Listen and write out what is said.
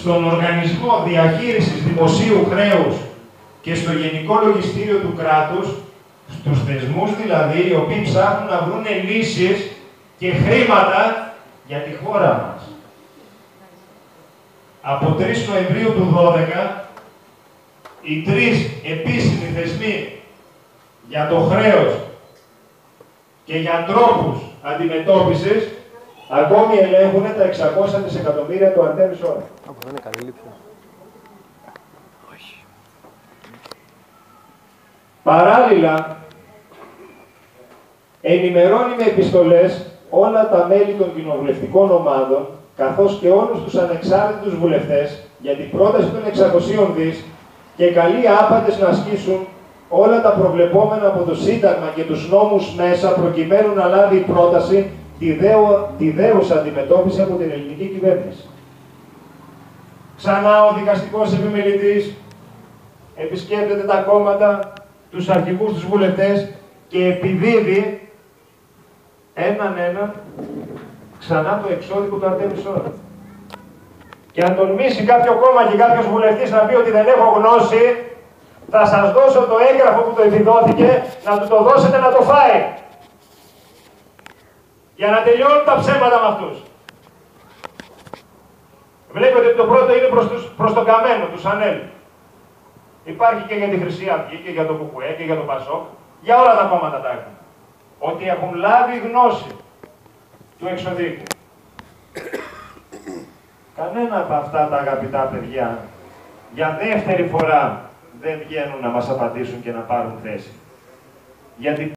στον Οργανισμό Διαχείρισης Δημοσίου Χρέους και στο Γενικό Λογιστήριο του κράτους, στους θεσμούς δηλαδή, οι οποίοι ψάχνουν να βρουν λύσεις και χρήματα για τη χώρα μας. Από 3 Νοεμβρίου του 2012, οι 3 επίσημοι θεσμοί για το χρέος και για τρόπους αντιμετώπισης ακόμη ελέγχουν τα 600 δισεκατομμύρια του Αρτέμις Όρας. Δεν είναι καλή λήψη. Παράλληλα, ενημερώνει με επιστολές όλα τα μέλη των κοινοβουλευτικών ομάδων, καθώς και όλους τους ανεξάρτητους βουλευτές, για την πρόταση των 600 δις και καλεί άπαντες να ασκήσουν όλα τα προβλεπόμενα από το Σύνταγμα και τους νόμους μέσα, προκειμένου να λάβει η πρόταση τη δέουσα αντιμετώπιση από την ελληνική κυβέρνηση. Ξανά ο δικαστικός επιμελητής επισκέπτεται τα κόμματα, τους αρχηγούς, τους βουλευτές και επιδίδει έναν ξανά το εξώδικο του Αρτέμις Όρας. Και αν τολμήσει κάποιο κόμμα και κάποιος βουλευτής να πει ότι δεν έχω γνώση, θα σας δώσω το έγγραφο που το επιδόθηκε, να του το δώσετε να το φάει. Για να τελειώνουν τα ψέματα με αυτούς. Βλέπετε ότι το πρώτο είναι προς το καμένο, τους Ανέλ. Υπάρχει και για τη Χρυσή Αυγή και για το Κουκουέ και για το Πασόκ. Για όλα τα κόμματα τα έχουν. Ότι έχουν λάβει γνώση του εξωδίκου. Κανένα από αυτά τα αγαπητά παιδιά για δεύτερη φορά δεν βγαίνουν να μας απαντήσουν και να πάρουν θέση. Γιατί